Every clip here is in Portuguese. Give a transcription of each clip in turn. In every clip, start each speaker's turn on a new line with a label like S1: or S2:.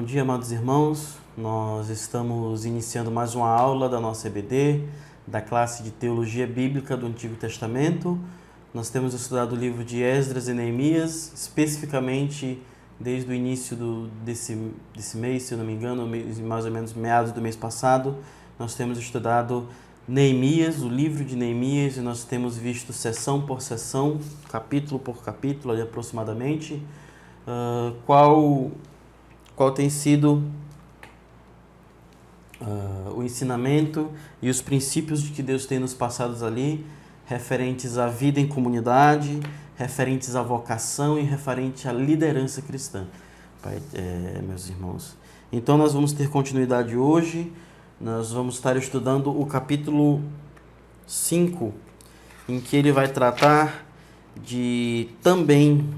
S1: Bom dia, amados irmãos. Nós estamos iniciando mais uma aula da nossa EBD, da classe de Teologia Bíblica do Antigo Testamento. Nós temos estudado o livro de Esdras e Neemias, especificamente desde o início desse mês, se eu não me engano, mais ou menos meados do mês passado. Nós temos estudado Neemias, o livro de Neemias, e nós temos visto sessão por sessão, capítulo por capítulo, ali aproximadamente, qual tem sido o ensinamento e os princípios de que Deus tem nos passados ali, referentes à vida em comunidade, referentes à vocação e referente à liderança cristã, meus irmãos. Então nós vamos ter continuidade hoje, nós vamos estar estudando o capítulo 5, em que ele vai tratar de também,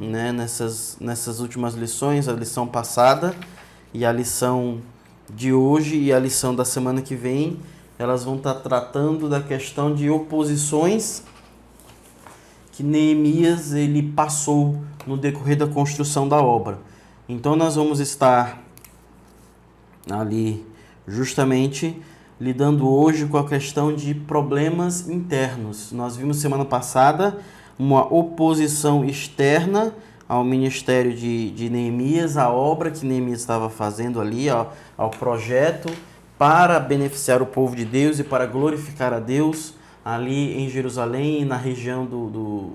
S1: nessas últimas lições, a lição passada e a lição de hoje e a lição da semana que vem, elas vão estar tratando da questão de oposições que Neemias ele passou no decorrer da construção da obra. Então nós vamos estar ali justamente lidando hoje com a questão de problemas internos. Nós vimos semana passada uma oposição externa ao ministério de Neemias, à obra que Neemias estava fazendo ali, ao projeto para beneficiar o povo de Deus e para glorificar a Deus ali em Jerusalém, na região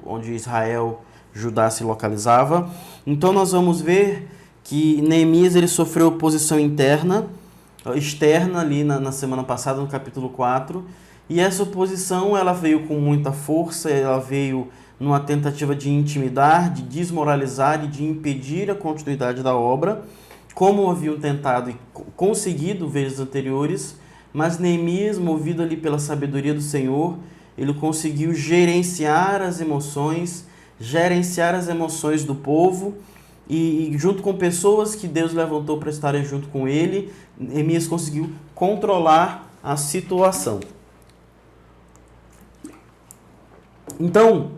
S1: onde Israel, Judá se localizava. Então nós vamos ver que Neemias ele sofreu oposição externa ali na semana passada, no capítulo 4, e essa oposição ela veio com muita força, ela veio numa tentativa de intimidar, de desmoralizar e de impedir a continuidade da obra, como haviam tentado e conseguido vezes anteriores, mas Neemias, movido ali pela sabedoria do Senhor, ele conseguiu gerenciar as emoções do povo e junto com pessoas que Deus levantou para estarem junto com ele, Neemias conseguiu controlar a situação. Então,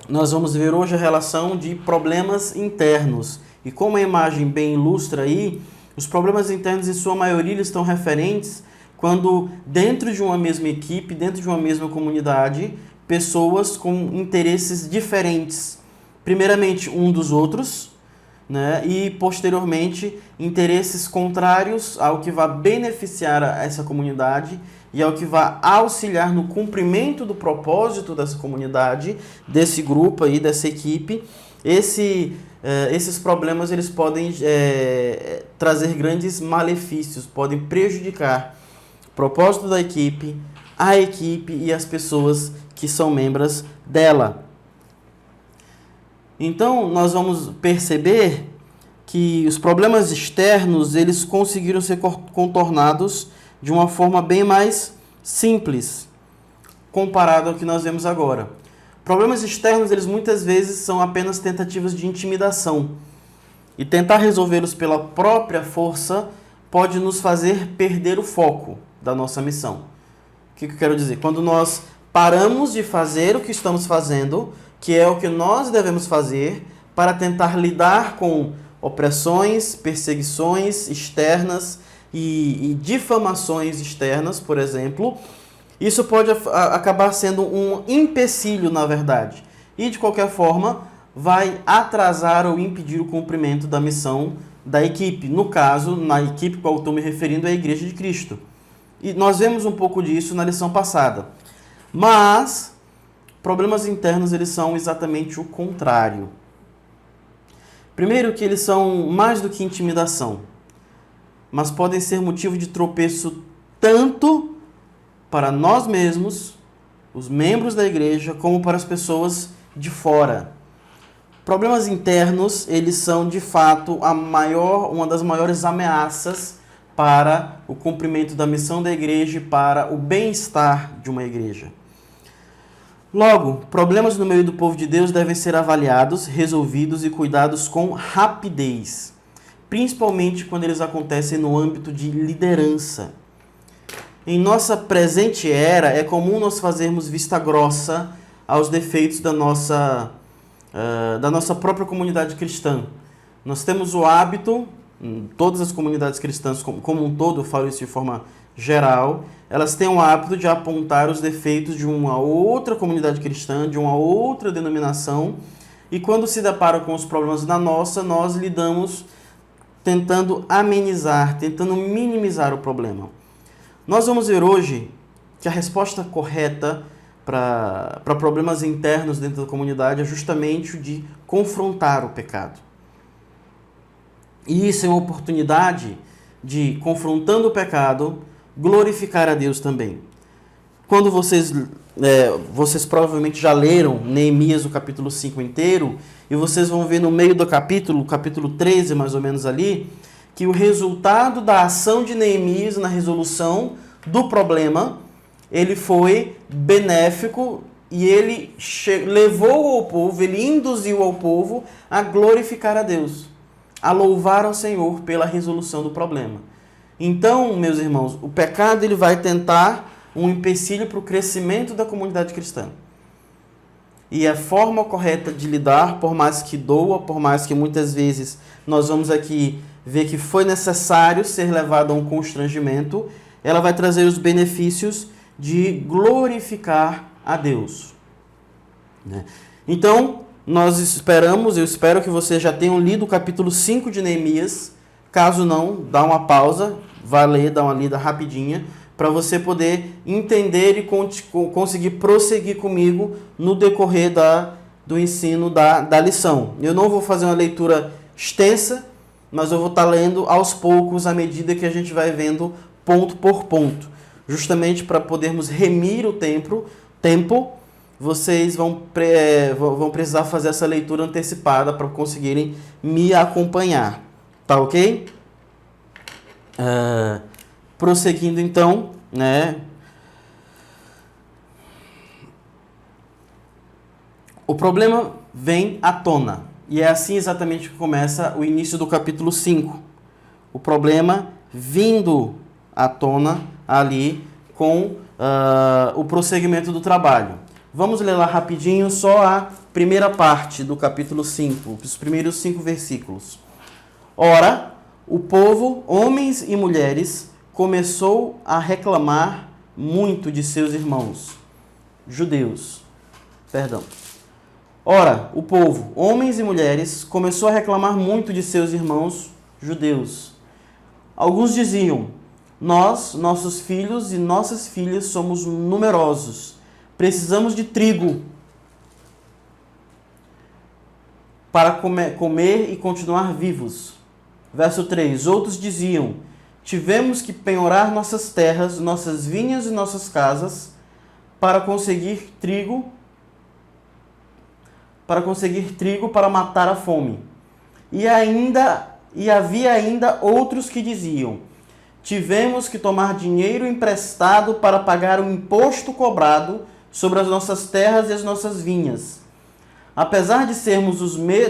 S1: nós vamos ver hoje a relação de problemas internos. E como a imagem bem ilustra aí, os problemas internos, em sua maioria, eles estão referentes quando dentro de uma mesma equipe, dentro de uma mesma comunidade, pessoas com interesses diferentes, primeiramente um dos outros, e posteriormente interesses contrários ao que vai beneficiar essa comunidade e ao que vai auxiliar no cumprimento do propósito dessa comunidade, desse grupo aí, dessa equipe. Esses problemas eles podem trazer grandes malefícios, podem prejudicar o propósito da equipe, a equipe e as pessoas que são membros dela. Então, nós vamos perceber que os problemas externos, eles conseguiram ser contornados de uma forma bem mais simples, comparado ao que nós vemos agora. Problemas externos, eles muitas vezes são apenas tentativas de intimidação. E tentar resolvê-los pela própria força pode nos fazer perder o foco da nossa missão. O que eu quero dizer? Quando nós paramos de fazer o que estamos fazendo, que é o que nós devemos fazer para tentar lidar com opressões, perseguições externas e difamações externas, por exemplo, isso pode acabar sendo um empecilho, na verdade. E, de qualquer forma, vai atrasar ou impedir o cumprimento da missão da equipe. No caso, na equipe a qual estou me referindo é a Igreja de Cristo. E nós vemos um pouco disso na lição passada. Mas problemas internos, eles são exatamente o contrário. Primeiro que eles são mais do que intimidação, mas podem ser motivo de tropeço tanto para nós mesmos, os membros da igreja, como para as pessoas de fora. Problemas internos, eles são de fato uma das maiores ameaças para o cumprimento da missão da igreja e para o bem-estar de uma igreja. Logo, problemas no meio do povo de Deus devem ser avaliados, resolvidos e cuidados com rapidez, principalmente quando eles acontecem no âmbito de liderança. Em nossa presente era, é comum nós fazermos vista grossa aos defeitos da nossa própria comunidade cristã. Nós temos o hábito todas as comunidades cristãs como um todo, eu falo isso de forma geral, elas têm o hábito de apontar os defeitos de uma outra comunidade cristã, de uma outra denominação, e quando se deparam com os problemas da nossa, nós lidamos tentando amenizar, tentando minimizar o problema. Nós vamos ver hoje que a resposta correta para problemas internos dentro da comunidade é justamente o de confrontar o pecado. E isso é uma oportunidade de, confrontando o pecado, glorificar a Deus também. Quando vocês provavelmente já leram Neemias, o capítulo 5 inteiro, e vocês vão ver no meio do capítulo 13 mais ou menos ali, que o resultado da ação de Neemias na resolução do problema, ele foi benéfico e ele levou ao povo, ele induziu ao povo a glorificar a Deus, a louvar ao Senhor pela resolução do problema. Então, meus irmãos, o pecado ele vai tentar um empecilho para o crescimento da comunidade cristã. E a forma correta de lidar, por mais que doa, por mais que muitas vezes nós vamos aqui ver que foi necessário ser levado a um constrangimento, ela vai trazer os benefícios de glorificar a Deus. Então, eu espero que vocês já tenham lido o capítulo 5 de Neemias. Caso não, dá uma pausa, vai ler, dá uma lida rapidinha, para você poder entender e conseguir prosseguir comigo no decorrer do ensino da lição. Eu não vou fazer uma leitura extensa, mas eu vou estar lendo aos poucos, à medida que a gente vai vendo ponto por ponto. Justamente para podermos remir o tempo, vocês vão precisar fazer essa leitura antecipada para conseguirem me acompanhar. Tá ok? Prosseguindo então, né? O problema vem à tona. E é assim exatamente que começa o início do capítulo 5. O problema vindo à tona ali com o prosseguimento do trabalho. Vamos ler lá rapidinho só a primeira parte do capítulo 5, os primeiros 5 versículos. Ora, o povo, homens e mulheres, começou a reclamar muito de seus irmãos, judeus. Ora, o povo, homens e mulheres, começou a reclamar muito de seus irmãos, judeus. Alguns diziam: nós, nossos filhos e nossas filhas somos numerosos, precisamos de trigo para comer e continuar vivos. Verso 3, outros diziam: tivemos que penhorar nossas terras, nossas vinhas e nossas casas para conseguir trigo para matar a fome. E havia ainda outros que diziam: tivemos que tomar dinheiro emprestado para pagar o imposto cobrado sobre as nossas terras e as nossas vinhas. Apesar de sermos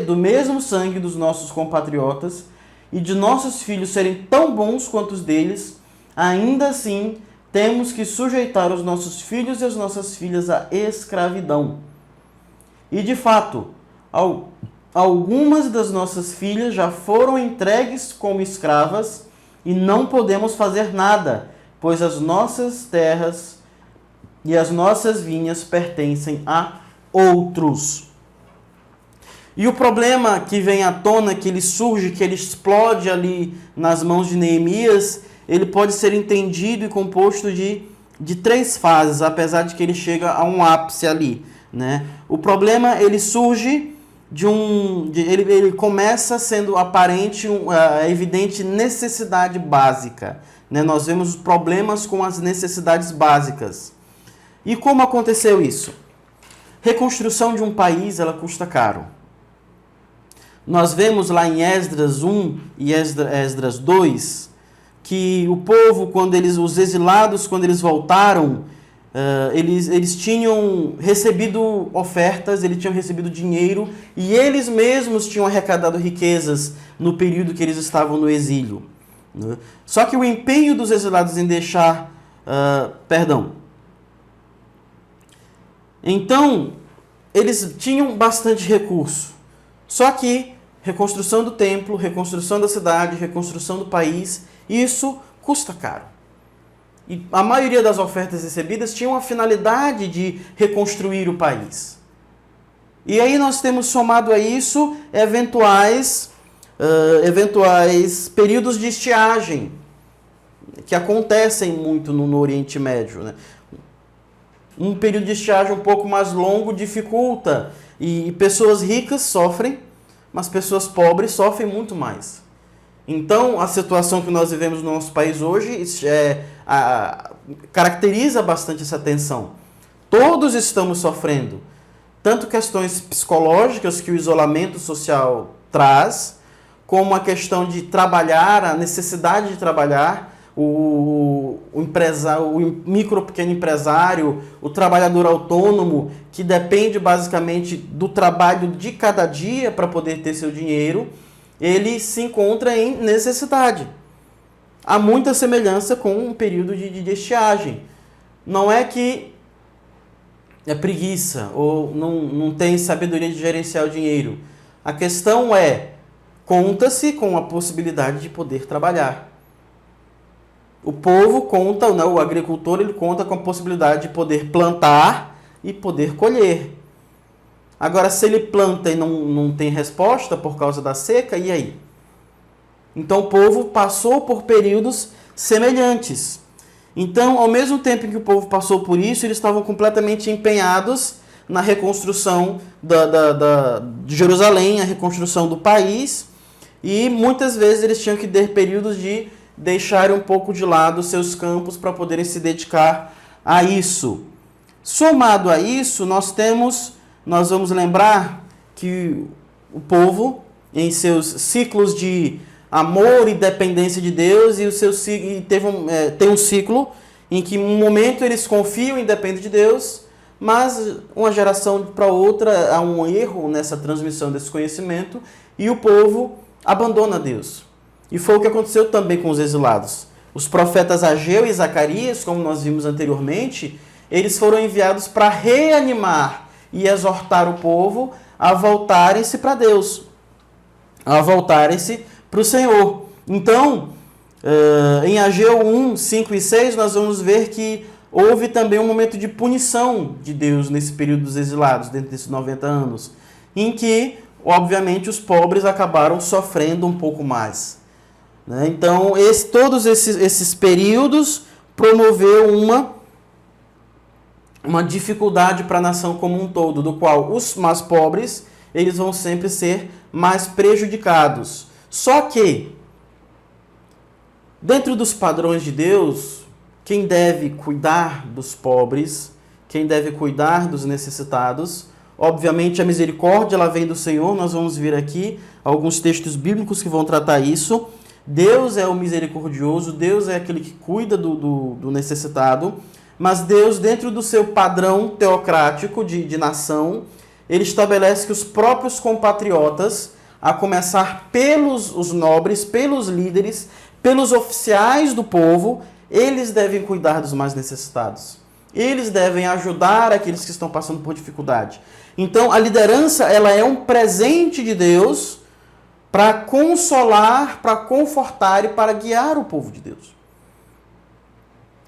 S1: do mesmo sangue dos nossos compatriotas e de nossos filhos serem tão bons quanto os deles, ainda assim temos que sujeitar os nossos filhos e as nossas filhas à escravidão. E de fato, algumas das nossas filhas já foram entregues como escravas e não podemos fazer nada, pois as nossas terras e as nossas vinhas pertencem a outros. E o problema que vem à tona, que ele surge, que ele explode ali nas mãos de Neemias, ele pode ser entendido e composto de 3 fases, apesar de que ele chega a um ápice ali, né? O problema, ele surge ele começa sendo aparente, evidente necessidade básica, né? Nós vemos problemas com as necessidades básicas. E como aconteceu isso? Reconstrução de um país, ela custa caro. Nós vemos lá em Esdras 1 e Esdras 2, que o povo, os exilados, quando eles voltaram, eles tinham recebido ofertas, eles tinham recebido dinheiro, e eles mesmos tinham arrecadado riquezas no período que eles estavam no exílio. Só que o empenho dos exilados em deixar... Então, eles tinham bastante recurso. Só que reconstrução do templo, reconstrução da cidade, reconstrução do país, isso custa caro. E a maioria das ofertas recebidas tinham a finalidade de reconstruir o país. E aí nós temos somado a isso eventuais períodos de estiagem, que acontecem muito no Oriente Médio, né? Um período de estiagem um pouco mais longo dificulta, e pessoas ricas sofrem, mas pessoas pobres sofrem muito mais. Então, a situação que nós vivemos no nosso país hoje caracteriza bastante essa tensão. Todos estamos sofrendo, tanto questões psicológicas que o isolamento social traz, como a questão de trabalhar, a necessidade de trabalhar, o micro pequeno empresário, o trabalhador autônomo, que depende basicamente do trabalho de cada dia para poder ter seu dinheiro, ele se encontra em necessidade. Há muita semelhança com um período de estiagem. Não é que é preguiça ou não tem sabedoria de gerenciar o dinheiro. A questão é, conta-se com a possibilidade de poder trabalhar. O povo conta, né, o agricultor, ele conta com a possibilidade de poder plantar e poder colher. Agora, se ele planta e não tem resposta por causa da seca, e aí? Então, o povo passou por períodos semelhantes. Então, ao mesmo tempo em que o povo passou por isso, eles estavam completamente empenhados na reconstrução de Jerusalém, a reconstrução do país, e muitas vezes eles tinham que ter períodos de deixar um pouco de lado os seus campos para poderem se dedicar a isso. Somado a isso, nós vamos lembrar que o povo, em seus ciclos de amor e dependência de Deus, tem um ciclo em que um momento eles confiam e dependem de Deus, mas uma geração para outra há um erro nessa transmissão desse conhecimento e o povo abandona Deus. E foi o que aconteceu também com os exilados. Os profetas Ageu e Zacarias, como nós vimos anteriormente, eles foram enviados para reanimar e exortar o povo a voltarem-se para Deus, a voltarem-se para o Senhor. Então, em Ageu 1, 5 e 6, nós vamos ver que houve também um momento de punição de Deus nesse período dos exilados, dentro desses 90 anos, em que, obviamente, os pobres acabaram sofrendo um pouco mais. Então, todos esses períodos promoveu uma dificuldade para a nação como um todo, do qual os mais pobres eles vão sempre ser mais prejudicados. Só que, dentro dos padrões de Deus, quem deve cuidar dos pobres, quem deve cuidar dos necessitados, obviamente a misericórdia ela vem do Senhor, nós vamos ver aqui alguns textos bíblicos que vão tratar isso. Deus é o misericordioso, Deus é aquele que cuida do necessitado, mas Deus, dentro do seu padrão teocrático de nação, ele estabelece que os próprios compatriotas, a começar pelos os nobres, pelos líderes, pelos oficiais do povo, eles devem cuidar dos mais necessitados. Eles devem ajudar aqueles que estão passando por dificuldade. Então, a liderança ela é um presente de Deus para consolar, para confortar e para guiar o povo de Deus.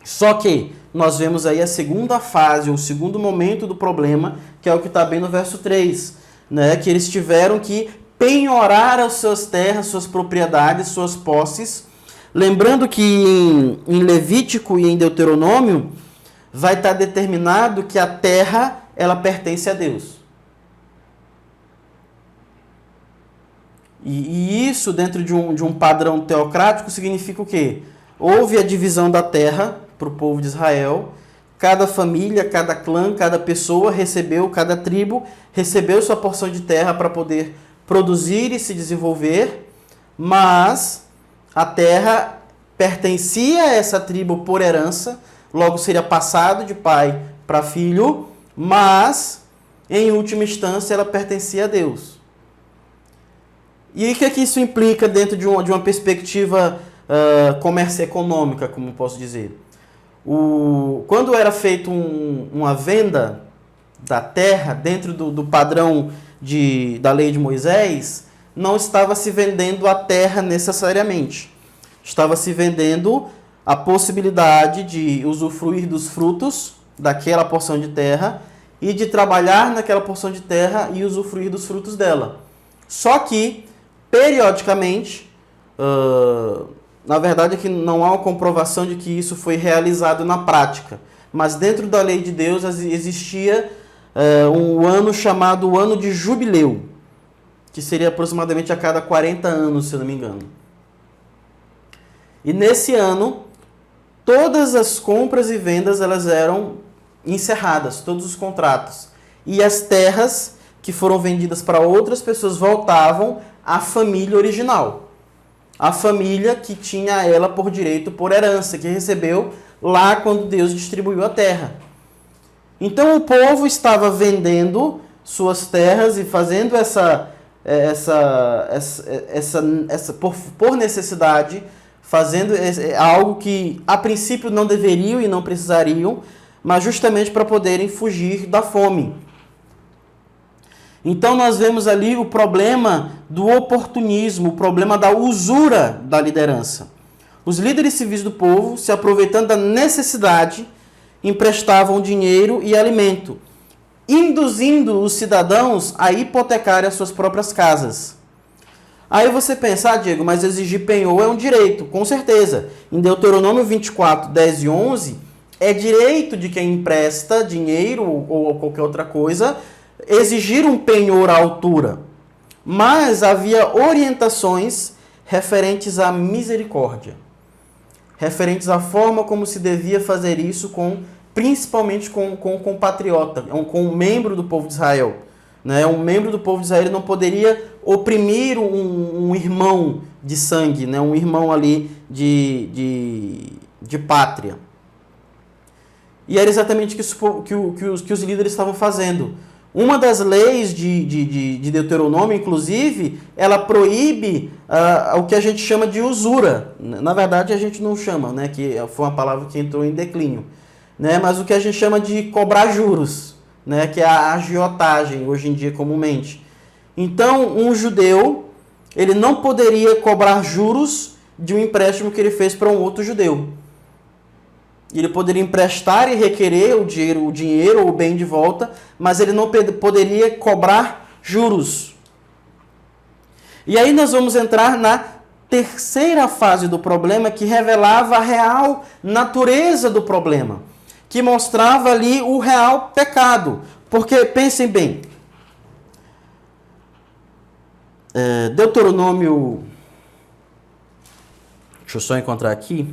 S1: Só que nós vemos aí a segunda fase, o segundo momento do problema, que é o que está bem no verso 3, né? Que eles tiveram que penhorar as suas terras, suas propriedades, suas posses. Lembrando que em Levítico e em Deuteronômio vai estar determinado que a terra ela pertence a Deus. E isso, dentro de um padrão teocrático, significa o quê? Houve a divisão da terra para o povo de Israel. Cada família, cada clã, cada pessoa recebeu, cada tribo recebeu sua porção de terra para poder produzir e se desenvolver. Mas a terra pertencia a essa tribo por herança, logo seria passado de pai para filho, mas, em última instância, ela pertencia a Deus. E o que é que isso implica dentro de uma perspectiva comércio econômica, como posso dizer? Quando era feita uma venda da terra dentro do padrão da lei de Moisés, não estava se vendendo a terra necessariamente. Estava se vendendo a possibilidade de usufruir dos frutos daquela porção de terra e de trabalhar naquela porção de terra e usufruir dos frutos dela. Só que, periodicamente, na verdade é que não há uma comprovação de que isso foi realizado na prática, mas dentro da lei de Deus existia um ano chamado Ano de Jubileu, que seria aproximadamente a cada 40 anos, se eu não me engano. E nesse ano, todas as compras e vendas elas eram encerradas, todos os contratos. E as terras que foram vendidas para outras pessoas voltavam à família original. A família que tinha ela por direito, por herança, que recebeu lá quando Deus distribuiu a terra. Então o povo estava vendendo suas terras e fazendo por necessidade, fazendo algo que a princípio não deveriam e não precisariam, mas justamente para poderem fugir da fome. Então nós vemos ali o problema do oportunismo, o problema da usura da liderança. Os líderes civis do povo, se aproveitando da necessidade, emprestavam dinheiro e alimento, induzindo os cidadãos a hipotecarem as suas próprias casas. Aí você pensa, Diego, mas exigir penhor é um direito, com certeza. Em Deuteronômio 24, 10 e 11, é direito de quem empresta dinheiro ou qualquer outra coisa, exigir um penhor à altura. Mas havia orientações referentes à misericórdia, referentes à forma como se devia fazer isso principalmente com o compatriota, com um membro do povo de Israel. Um membro do povo de Israel não poderia oprimir um irmão de sangue, um irmão ali de pátria. E era exatamente que os líderes estavam fazendo. Uma das leis de Deuteronômio, inclusive, ela proíbe o que a gente chama de usura. Na verdade, a gente não chama, que foi uma palavra que entrou em declínio. Mas o que a gente chama de cobrar juros, que é a agiotagem, hoje em dia, comumente. Então, um judeu, ele não poderia cobrar juros de um empréstimo que ele fez para um outro judeu. Ele poderia emprestar e requerer o dinheiro ou o bem de volta, mas ele não poderia cobrar juros. E aí nós vamos entrar na terceira fase do problema, que revelava a real natureza do problema, que mostrava ali o real pecado. Porque, pensem bem, Deuteronômio, deixa eu só encontrar aqui,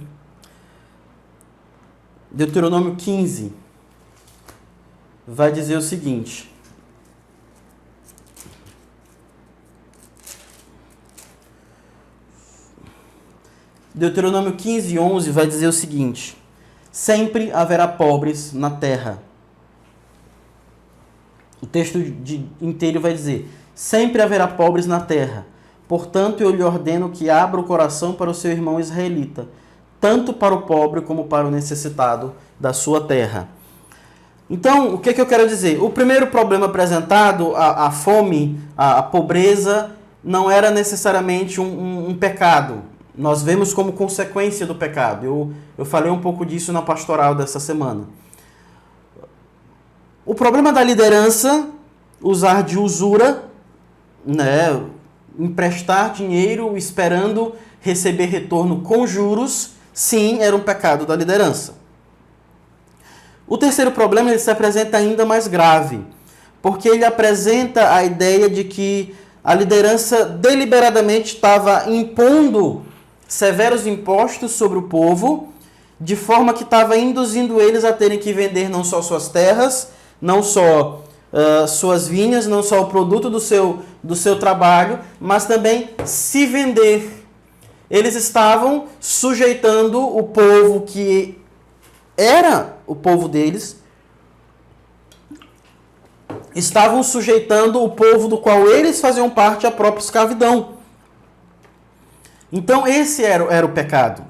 S1: Deuteronômio 15 vai dizer o seguinte: Deuteronômio 15, 11 vai dizer o seguinte: sempre haverá pobres na terra. O texto inteiro vai dizer: sempre haverá pobres na terra. Portanto, eu lhe ordeno que abra o coração para o seu irmão israelita, tanto para o pobre como para o necessitado da sua terra. Então, o que eu quero dizer? O primeiro problema apresentado, a fome, a pobreza, não era necessariamente um pecado. Nós vemos como consequência do pecado. Eu falei um pouco disso na pastoral dessa semana. O problema da liderança, usar de usura, emprestar dinheiro esperando receber retorno com juros, sim, era um pecado da liderança. O terceiro problema ele se apresenta ainda mais grave, porque ele apresenta a ideia de que a liderança deliberadamente estava impondo severos impostos sobre o povo, de forma que estava induzindo eles a terem que vender não só suas terras, não só suas vinhas, não só o produto do seu trabalho, mas também se vender. Eles estavam sujeitando o povo que era o povo deles, estavam sujeitando o povo do qual eles faziam parte à própria escravidão. Então esse era o pecado.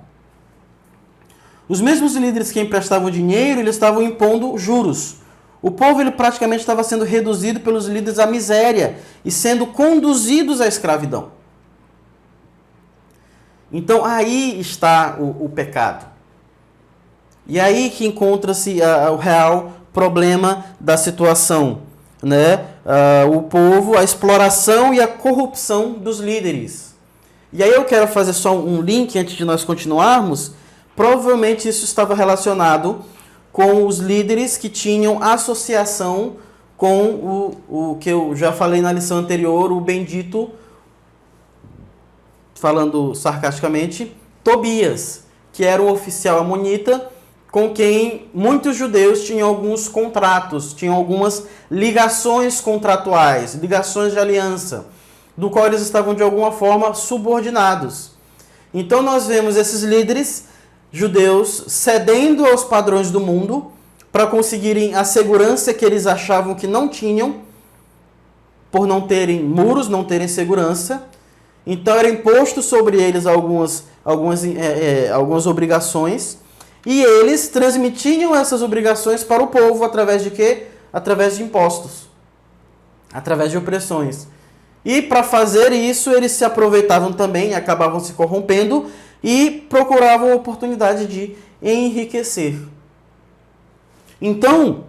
S1: Os mesmos líderes que emprestavam dinheiro, eles estavam impondo juros. O povo ele praticamente estava sendo reduzido pelos líderes à miséria e sendo conduzidos à escravidão. Então aí está o pecado. E aí que encontra-se o real problema da situação, né? O povo, a exploração e a corrupção dos líderes. E aí eu quero fazer só um link antes de nós continuarmos. Provavelmente isso estava relacionado com os líderes que tinham associação com o que eu já falei na lição anterior, o bendito, falando sarcasticamente, Tobias, que era um oficial amonita com quem muitos judeus tinham alguns contratos, tinham algumas ligações contratuais, ligações de aliança, do qual eles estavam de alguma forma subordinados. Então nós vemos esses líderes judeus cedendo aos padrões do mundo para conseguirem a segurança que eles achavam que não tinham, por não terem muros, não terem segurança. Então era imposto sobre eles algumas obrigações, e eles transmitiam essas obrigações para o povo através de quê? Através de impostos, através de opressões. E para fazer isso, eles se aproveitavam também, acabavam se corrompendo e procuravam a oportunidade de enriquecer. Então,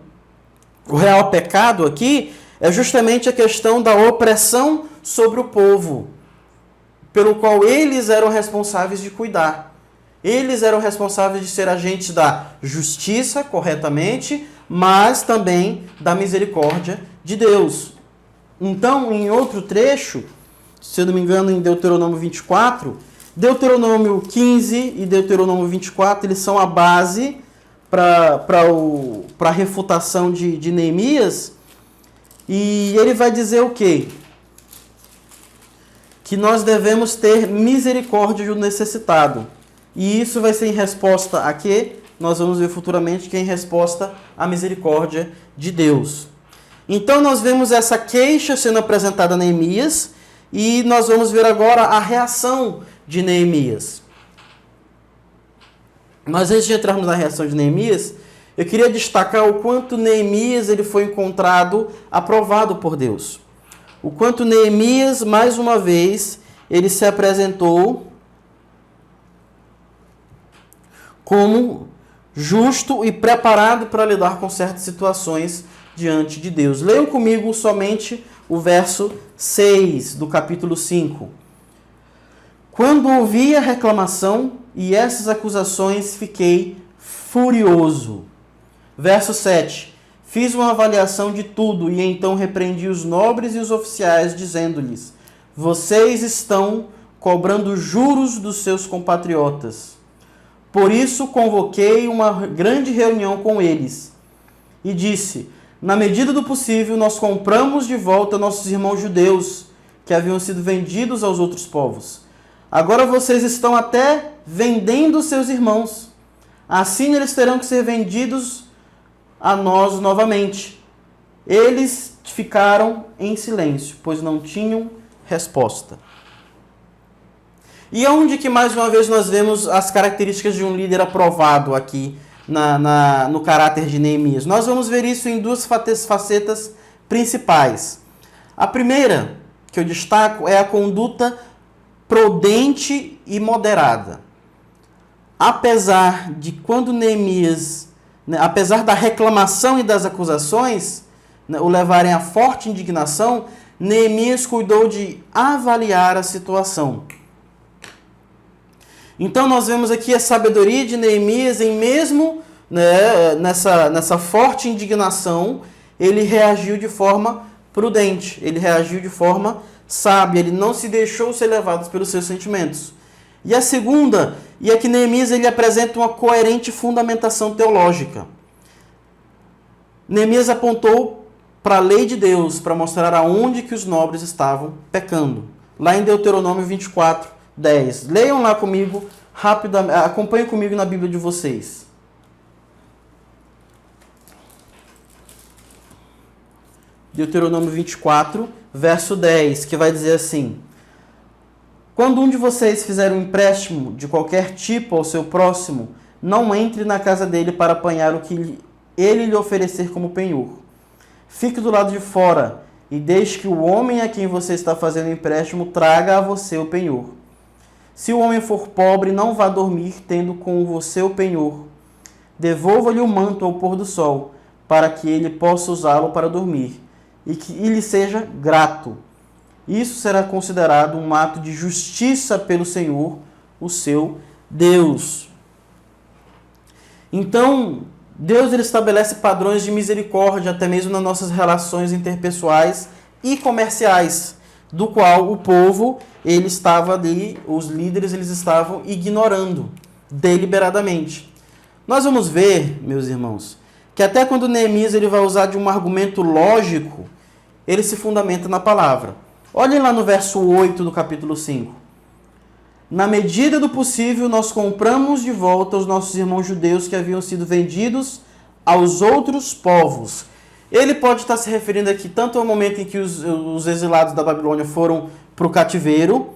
S1: o real pecado aqui é justamente a questão da opressão sobre o povo, pelo qual eles eram responsáveis de cuidar. Eles eram responsáveis de ser agentes da justiça, corretamente, mas também da misericórdia de Deus. Então, em outro trecho, se eu não me engano, em Deuteronômio 24, Deuteronômio 15 e Deuteronômio 24, eles são a base para a refutação de Neemias. E ele vai dizer o quê? Que nós devemos ter misericórdia do necessitado. E isso vai ser em resposta a quê? Nós vamos ver futuramente que é em resposta à misericórdia de Deus. Então nós vemos essa queixa sendo apresentada a Neemias e nós vamos ver agora a reação de Neemias. Mas antes de entrarmos na reação de Neemias, eu queria destacar o quanto Neemias ele foi encontrado aprovado por Deus. O quanto Neemias, mais uma vez, ele se apresentou como justo e preparado para lidar com certas situações diante de Deus. Leiam comigo somente o verso 6 do capítulo 5. Quando ouvi a reclamação e essas acusações, fiquei furioso. Verso 7. Fiz uma avaliação de tudo e então repreendi os nobres e os oficiais, dizendo-lhes: vocês estão cobrando juros dos seus compatriotas. Por isso convoquei uma grande reunião com eles e disse: na medida do possível, nós compramos de volta nossos irmãos judeus que haviam sido vendidos aos outros povos. Agora vocês estão até vendendo seus irmãos. Assim eles terão que ser vendidos a nós novamente. Eles ficaram em silêncio, pois não tinham resposta. E onde que mais uma vez nós vemos as características de um líder aprovado aqui no caráter de Neemias? Nós vamos ver isso em duas facetas principais. A primeira que eu destaco é a conduta prudente e moderada. Apesar de quando Neemias, apesar da reclamação e das acusações, o levarem a forte indignação, Neemias cuidou de avaliar a situação. Então nós vemos aqui a sabedoria de Neemias em mesmo nessa forte indignação, ele reagiu de forma prudente, ele reagiu de forma sábia, ele não se deixou ser levado pelos seus sentimentos. E a segunda, é que Neemias ele apresenta uma coerente fundamentação teológica. Neemias apontou para a lei de Deus, para mostrar aonde que os nobres estavam pecando. Lá em Deuteronômio 24, 10. Leiam lá comigo, rapidamente, acompanhem comigo na Bíblia de vocês. Deuteronômio 24, verso 10, que vai dizer assim: quando um de vocês fizer um empréstimo de qualquer tipo ao seu próximo, não entre na casa dele para apanhar o que ele lhe oferecer como penhor. Fique do lado de fora e deixe que o homem a quem você está fazendo empréstimo traga a você o penhor. Se o homem for pobre, não vá dormir tendo com você o penhor. Devolva-lhe o manto ao pôr do sol, para que ele possa usá-lo para dormir, e que lhe seja grato. Isso será considerado um ato de justiça pelo Senhor, o seu Deus. Então, Deus ele estabelece padrões de misericórdia, até mesmo nas nossas relações interpessoais e comerciais, do qual o povo ele estava ali, os líderes eles estavam ignorando deliberadamente. Nós vamos ver, meus irmãos, que até quando Neemias ele vai usar de um argumento lógico, ele se fundamenta na palavra. Olhem lá no verso 8 do capítulo 5. Na medida do possível, nós compramos de volta os nossos irmãos judeus que haviam sido vendidos aos outros povos. Ele pode estar se referindo aqui tanto ao momento em que os exilados da Babilônia foram para o cativeiro,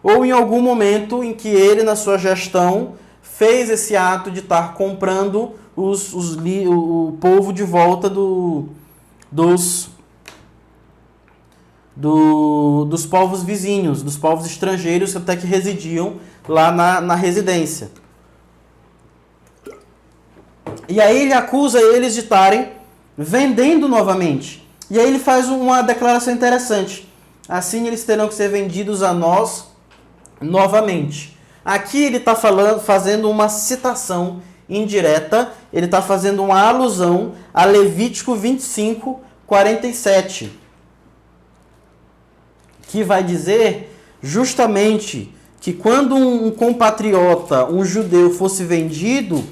S1: ou em algum momento em que ele, na sua gestão, fez esse ato de estar comprando o povo de volta dos povos vizinhos, dos povos estrangeiros até que residiam lá na residência. E aí ele acusa eles de estarem vendendo novamente. E aí ele faz uma declaração interessante. Assim eles terão que ser vendidos a nós novamente. Aqui ele está fazendo uma citação indireta, ele está fazendo uma alusão a Levítico 25, 47. Que vai dizer justamente que quando um compatriota, um judeu, fosse vendido,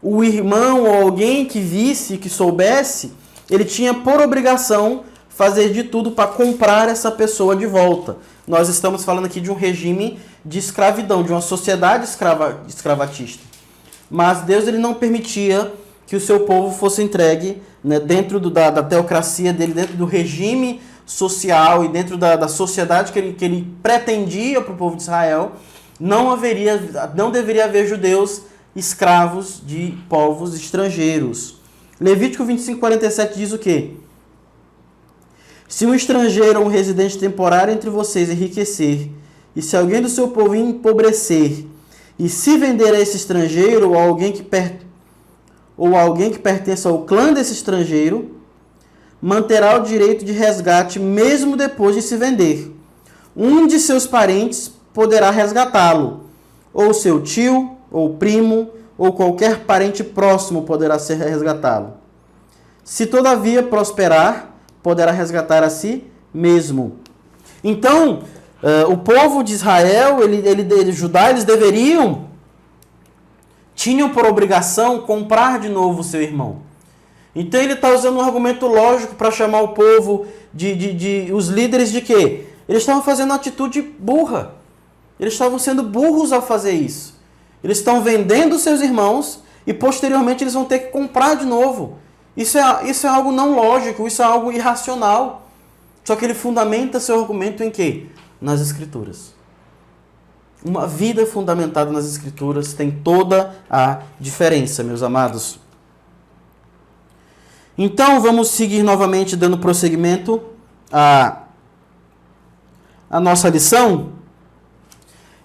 S1: o irmão ou alguém que visse, que soubesse, ele tinha por obrigação fazer de tudo para comprar essa pessoa de volta. Nós estamos falando aqui de um regime de escravidão, de uma sociedade escravatista. Mas Deus ele não permitia que o seu povo fosse entregue, né, dentro da teocracia dele, dentro do regime social e dentro da sociedade que ele pretendia para o povo de Israel. Não deveria haver judeus escravos de povos estrangeiros. Levítico 25:47 diz o quê? Se um estrangeiro ou um residente temporário entre vocês enriquecer, e se alguém do seu povo empobrecer, e se vender a esse estrangeiro ou alguém que pertença ao clã desse estrangeiro, manterá o direito de resgate mesmo depois de se vender. Um de seus parentes poderá resgatá-lo, ou seu tio, ou primo, ou qualquer parente próximo poderá ser resgatá-lo. Se todavia prosperar, poderá resgatar a si mesmo. Então, o povo de Israel, Judá, eles tinham por obrigação comprar de novo o seu irmão. Então ele está usando um argumento lógico para chamar o povo, os líderes de quê? Eles estavam fazendo uma atitude burra. Eles estavam sendo burros ao fazer isso. Eles estão vendendo seus irmãos e posteriormente eles vão ter que comprar de novo. Isso é algo não lógico, isso é algo irracional. Só que ele fundamenta seu argumento em quê? Nas Escrituras. Uma vida fundamentada nas Escrituras tem toda a diferença, meus amados. Então, vamos seguir novamente dando prosseguimento à nossa lição.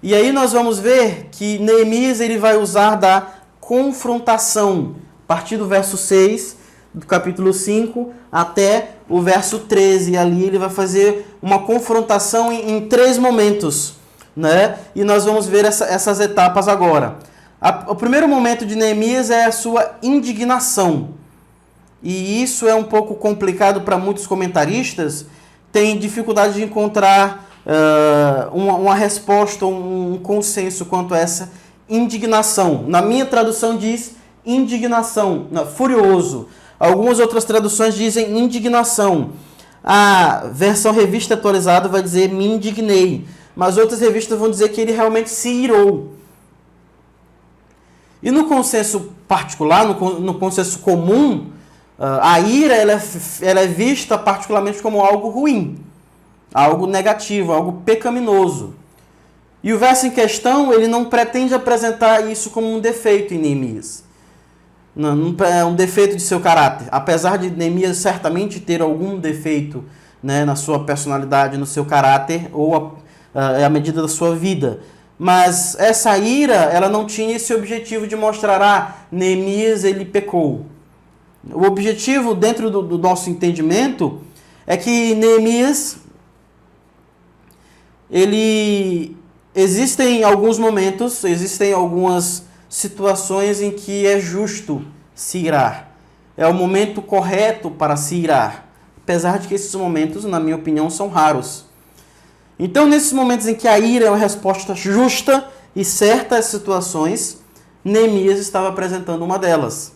S1: E aí nós vamos ver que Neemias ele vai usar da confrontação, a partir do verso 6 do capítulo 5 até o verso 13. E ali ele vai fazer uma confrontação em 3 momentos, né? E nós vamos ver essas etapas agora. O primeiro momento de Neemias é a sua indignação. E isso é um pouco complicado para muitos comentaristas, tem dificuldade de encontrar uma resposta, um consenso quanto a essa indignação. Na minha tradução diz indignação, furioso. Algumas outras traduções dizem indignação. A versão revista atualizada vai dizer me indignei, mas outras revistas vão dizer que ele realmente se irou. E no consenso particular, no consenso comum, a ira ela é vista particularmente como algo ruim, algo negativo, algo pecaminoso. E o verso em questão, ele não pretende apresentar isso como um defeito em Neemias. é um defeito de seu caráter. Apesar de Neemias certamente ter algum defeito, né, na sua personalidade, no seu caráter, ou à medida da sua vida. Mas essa ira, ela não tinha esse objetivo de mostrar, Neemias, ele pecou. O objetivo, dentro do nosso entendimento, é que Neemias, existem alguns momentos, existem algumas situações em que é justo se irar. É o momento correto para se irar. Apesar de que esses momentos, na minha opinião, são raros. Então, nesses momentos em que a ira é uma resposta justa e certa às situações, Neemias estava apresentando uma delas.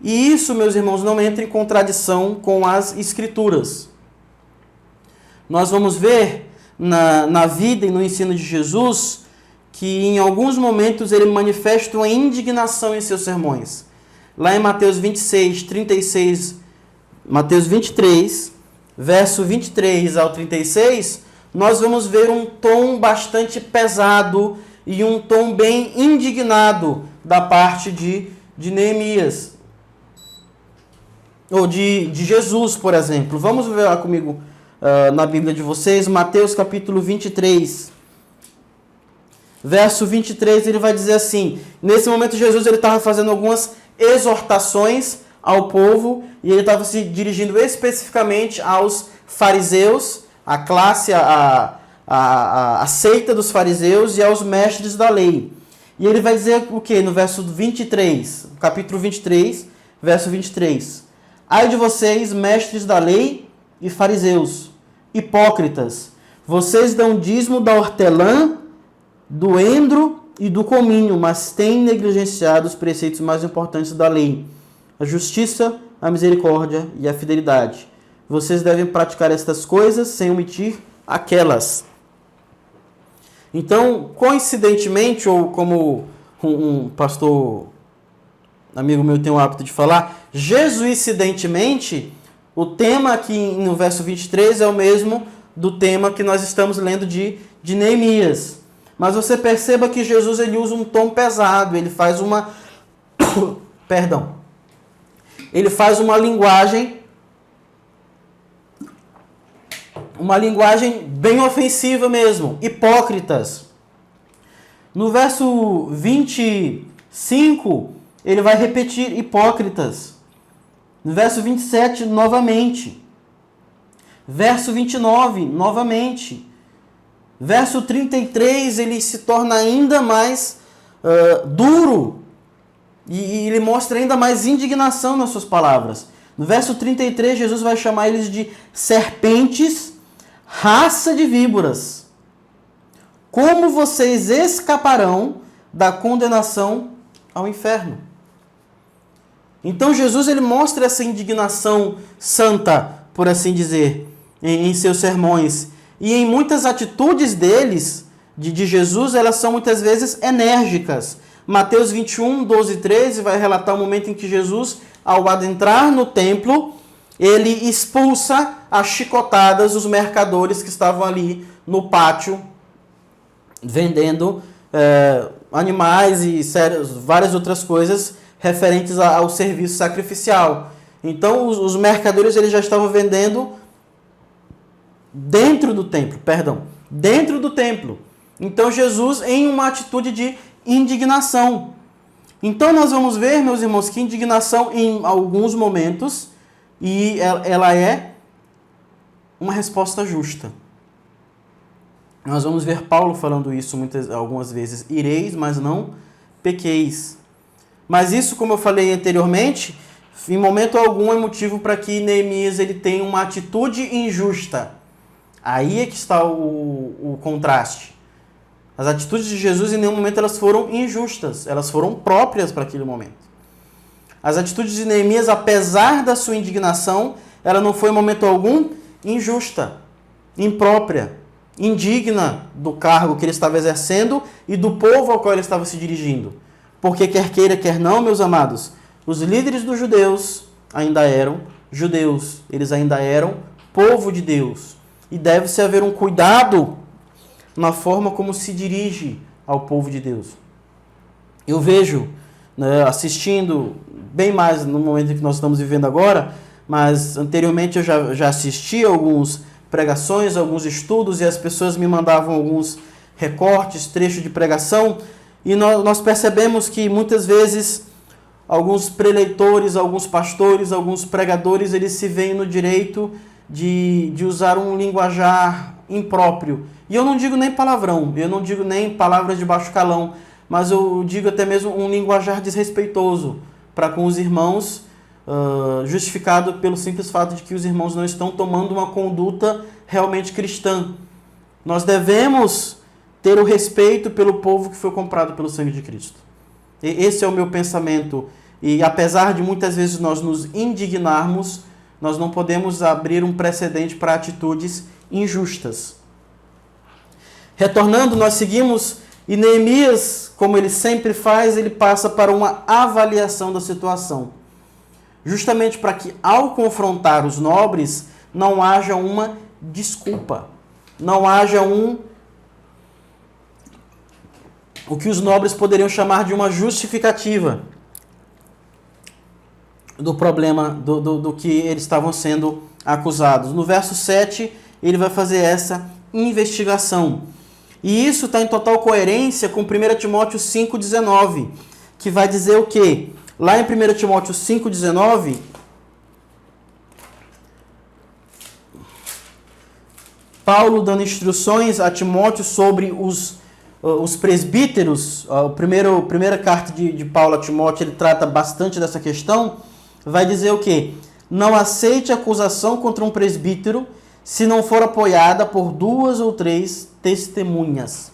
S1: E isso, meus irmãos, não entra em contradição com as Escrituras. Nós vamos ver na vida e no ensino de Jesus que em alguns momentos ele manifesta uma indignação em seus sermões. Lá em Mateus 26, 36, Mateus 23, verso 23 ao 36, nós vamos ver um tom bastante pesado e um tom bem indignado da parte de Neemias. Ou de Jesus, por exemplo. Vamos ver lá comigo na Bíblia de vocês, Mateus capítulo 23. Verso 23, ele vai dizer assim, nesse momento Jesus estava fazendo algumas exortações ao povo, e ele estava se dirigindo especificamente aos fariseus, a classe, a seita dos fariseus e aos mestres da lei. E ele vai dizer o que? No verso 23, capítulo 23, verso 23. Ai de vocês, mestres da lei e fariseus, hipócritas, vocês dão dízimo da hortelã, do endro e do cominho, mas têm negligenciado os preceitos mais importantes da lei, a justiça, a misericórdia e a fidelidade. Vocês devem praticar estas coisas sem omitir aquelas. Então, coincidentemente, ou como um pastor amigo meu tem o hábito de falar, jesuicidentemente, o tema aqui no verso 23 é o mesmo do tema que nós estamos lendo de Neemias. Mas você perceba que Jesus ele usa um tom pesado, ele faz uma perdão. Ele faz uma linguagem bem ofensiva mesmo, hipócritas. No verso 25, ele vai repetir hipócritas. No verso 27, novamente. Verso 29, novamente. Verso 33, ele se torna ainda mais duro. E ele mostra ainda mais indignação nas suas palavras. No verso 33, Jesus vai chamar eles de serpentes, raça de víboras. Como vocês escaparão da condenação ao inferno? Então Jesus ele mostra essa indignação santa, por assim dizer, em seus sermões. E em muitas atitudes deles, de Jesus, elas são muitas vezes enérgicas. Mateus 21, 12 e 13 vai relatar o momento em que Jesus, ao adentrar no templo, ele expulsa a chicotadas os mercadores que estavam ali no pátio, vendendo animais e várias outras coisas referentes ao serviço sacrificial. Então, os mercadores eles já estavam vendendo dentro do templo. Então, Jesus em uma atitude de indignação. Então, nós vamos ver, meus irmãos, que indignação em alguns momentos, e ela é uma resposta justa. Nós vamos ver Paulo falando isso algumas vezes. Ireis, mas não pequeis. Mas isso, como eu falei anteriormente, em momento algum é motivo para que Neemias ele tenha uma atitude injusta. Aí é que está o contraste. As atitudes de Jesus em nenhum momento elas foram injustas, elas foram próprias para aquele momento. As atitudes de Neemias, apesar da sua indignação, ela não foi em momento algum injusta, imprópria, indigna do cargo que ele estava exercendo e do povo ao qual ele estava se dirigindo. Porque quer queira, quer não, meus amados, os líderes dos judeus ainda eram judeus, eles ainda eram povo de Deus. E deve-se haver um cuidado na forma como se dirige ao povo de Deus. Eu vejo né, assistindo bem mais no momento em que nós estamos vivendo agora, mas anteriormente eu já assisti algumas pregações, alguns estudos, e as pessoas me mandavam alguns recortes, trechos de pregação, e nós percebemos que muitas vezes alguns preleitores, alguns pastores, alguns pregadores, eles se veem no direito de usar um linguajar impróprio. E eu não digo nem palavrão, eu não digo nem palavras de baixo calão, mas eu digo até mesmo um linguajar desrespeitoso para com os irmãos, justificado pelo simples fato de que os irmãos não estão tomando uma conduta realmente cristã. Nós devemos ter o respeito pelo povo que foi comprado pelo sangue de Cristo. Esse é o meu pensamento. E apesar de muitas vezes nós nos indignarmos, nós não podemos abrir um precedente para atitudes injustas. Retornando, nós seguimos, e Neemias, como ele sempre faz, ele passa para uma avaliação da situação. Justamente para que, ao confrontar os nobres, não haja uma desculpa, não haja o que os nobres poderiam chamar de uma justificativa do problema, do que eles estavam sendo acusados. No verso 7, ele vai fazer essa investigação. E isso está em total coerência com 1 Timóteo 5,19, que vai dizer o quê? Lá em 1 Timóteo 5,19, Paulo dando instruções a Timóteo sobre os presbíteros. A primeira carta de Paulo a Timóteo, ele trata bastante dessa questão. Vai dizer o quê? Não aceite acusação contra um presbítero se não for apoiada por 2 ou 3 testemunhas.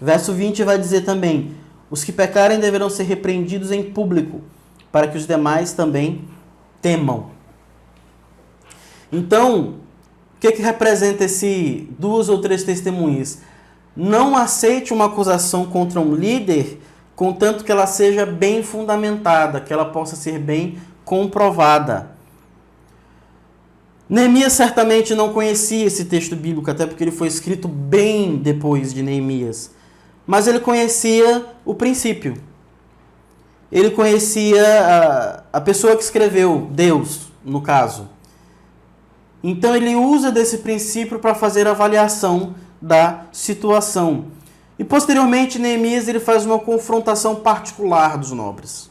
S1: Verso 20 vai dizer também: os que pecarem deverão ser repreendidos em público, para que os demais também temam. Então, o que representa esse 2 ou 3 testemunhas? Não aceite uma acusação contra um líder, contanto que ela seja bem fundamentada, que ela possa ser bem comprovada. Neemias certamente não conhecia esse texto bíblico, até porque ele foi escrito bem depois de Neemias. Mas ele conhecia o princípio. Ele conhecia a pessoa que escreveu, Deus, no caso. Então ele usa desse princípio para fazer a avaliação da situação. E posteriormente Neemias ele faz uma confrontação particular dos nobres.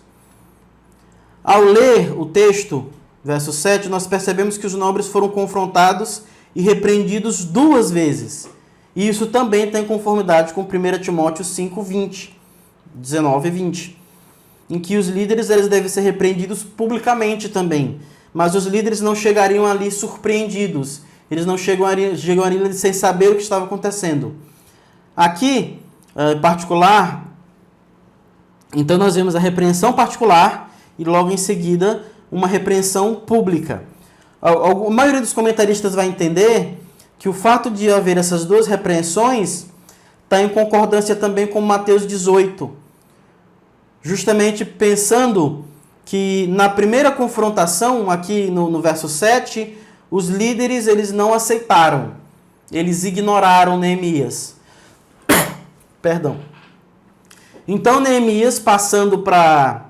S1: Ao ler o texto, verso 7, nós percebemos que os nobres foram confrontados e repreendidos 2 vezes. E isso também está em conformidade com 1 Timóteo 5:20, 19 e 20, em que os líderes eles devem ser repreendidos publicamente também. Mas os líderes não chegariam ali surpreendidos. Eles não chegam ali sem saber o que estava acontecendo. Aqui, em particular, então nós vemos a repreensão particular e logo em seguida uma repreensão pública. A maioria dos comentaristas vai entender que o fato de haver essas 2 repreensões está em concordância também com Mateus 18. Justamente pensando que na primeira confrontação, aqui no verso 7, os líderes eles não aceitaram, eles ignoraram Neemias. Perdão. Então Neemias, passando para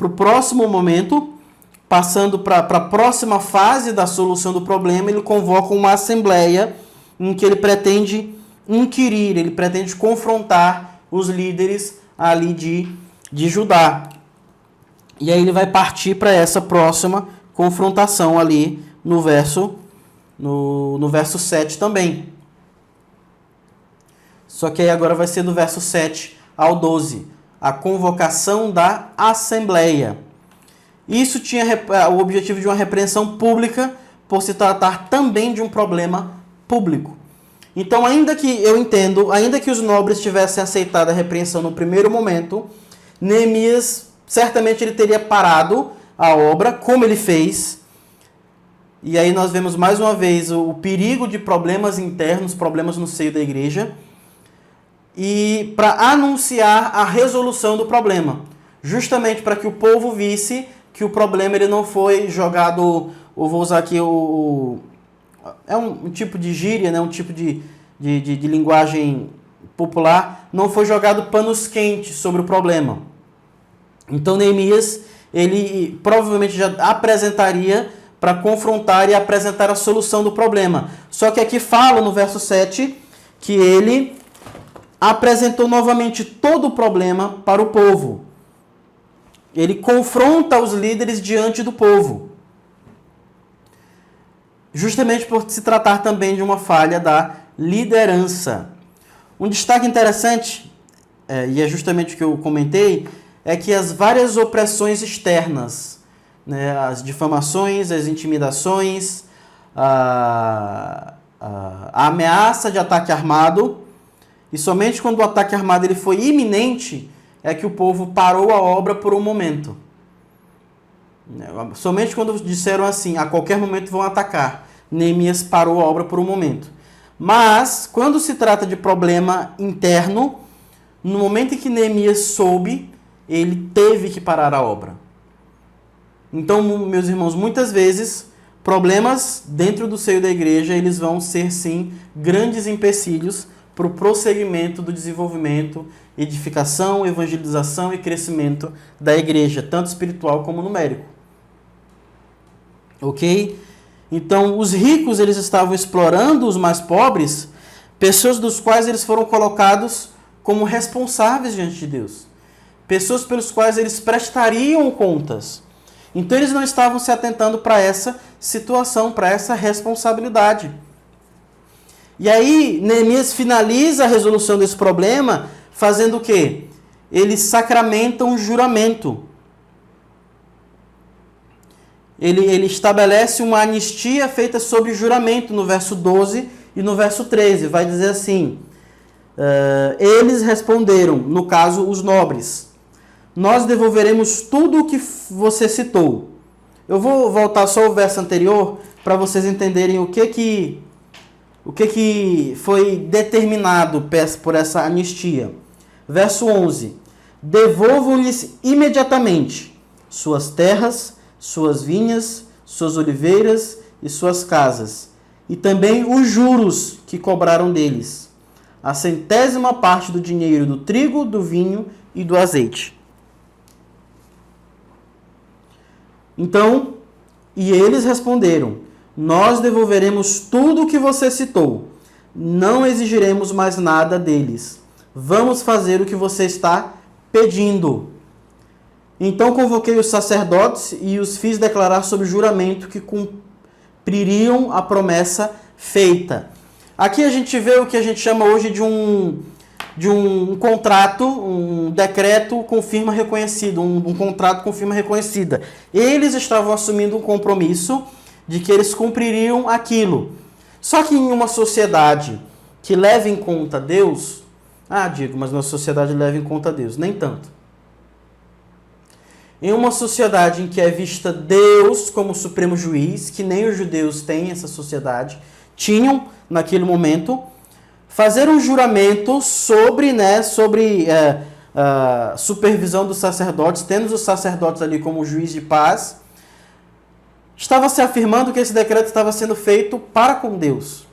S1: o próximo momento, passando para a próxima fase da solução do problema, ele convoca uma assembleia em que ele pretende inquirir, ele pretende confrontar os líderes ali de Judá. E aí ele vai partir para essa próxima confrontação ali no verso 7 também. Só que aí agora vai ser do verso 7 ao 12, a convocação da assembleia. Isso tinha o objetivo de uma repreensão pública, por se tratar também de um problema público. Então, ainda que os nobres tivessem aceitado a repreensão no primeiro momento, Neemias, certamente ele teria parado a obra, como ele fez. E aí nós vemos mais uma vez o perigo de problemas internos, problemas no seio da igreja, e para anunciar a resolução do problema, justamente para que o povo visse que o problema ele não foi jogado, ou vou usar aqui é um tipo de gíria, né? Um tipo de linguagem popular, não foi jogado panos quentes sobre o problema. Então Neemias, ele provavelmente já apresentaria para confrontar e apresentar a solução do problema. Só que aqui fala no verso 7 que ele apresentou novamente todo o problema para o povo. Ele confronta os líderes diante do povo. Justamente por se tratar também de uma falha da liderança. Um destaque interessante, e é justamente o que eu comentei, é que as várias opressões externas, né, as difamações, as intimidações, a ameaça de ataque armado, e somente quando o ataque armado ele foi iminente, é que o povo parou a obra por um momento. Somente quando disseram assim, a qualquer momento vão atacar, Neemias parou a obra por um momento. Mas, quando se trata de problema interno, no momento em que Neemias soube, ele teve que parar a obra. Então, meus irmãos, muitas vezes, problemas dentro do seio da igreja, eles vão ser, sim, grandes empecilhos para o prosseguimento do desenvolvimento, edificação, evangelização e crescimento da igreja, tanto espiritual como numérico. Ok? Então, os ricos, eles estavam explorando os mais pobres, pessoas dos quais eles foram colocados como responsáveis diante de Deus. Pessoas pelos quais eles prestariam contas. Então, eles não estavam se atentando para essa situação, para essa responsabilidade. E aí, Neemias finaliza a resolução desse problema fazendo o quê? Eles sacramentam um juramento. Ele estabelece uma anistia feita sob juramento no verso 12 e no verso 13. Vai dizer assim, eles responderam, no caso, os nobres, nós devolveremos tudo o que você citou. Eu vou voltar só ao verso anterior para vocês entenderem o que foi determinado por essa anistia. Verso 11. Devolvam-lhes imediatamente suas terras, suas vinhas, suas oliveiras e suas casas, e também os juros que cobraram deles, a 100ª parte do dinheiro do trigo, do vinho e do azeite. Então, e eles responderam, nós devolveremos tudo o que você citou, não exigiremos mais nada deles, vamos fazer o que você está pedindo. Então convoquei os sacerdotes e os fiz declarar sob juramento que cumpririam a promessa feita. Aqui a gente vê o que a gente chama hoje de um contrato, um decreto com firma reconhecida, um contrato com firma reconhecida. Eles estavam assumindo um compromisso de que eles cumpririam aquilo. Só que em uma sociedade que leva em conta Deus, mas nossa sociedade leva em conta Deus, nem tanto. Em uma sociedade em que é vista Deus como supremo juiz, que nem os judeus têm essa sociedade, tinham naquele momento, fazer um juramento sobre supervisão dos sacerdotes, tendo os sacerdotes ali como juiz de paz, estava se afirmando que esse decreto estava sendo feito para com Deus,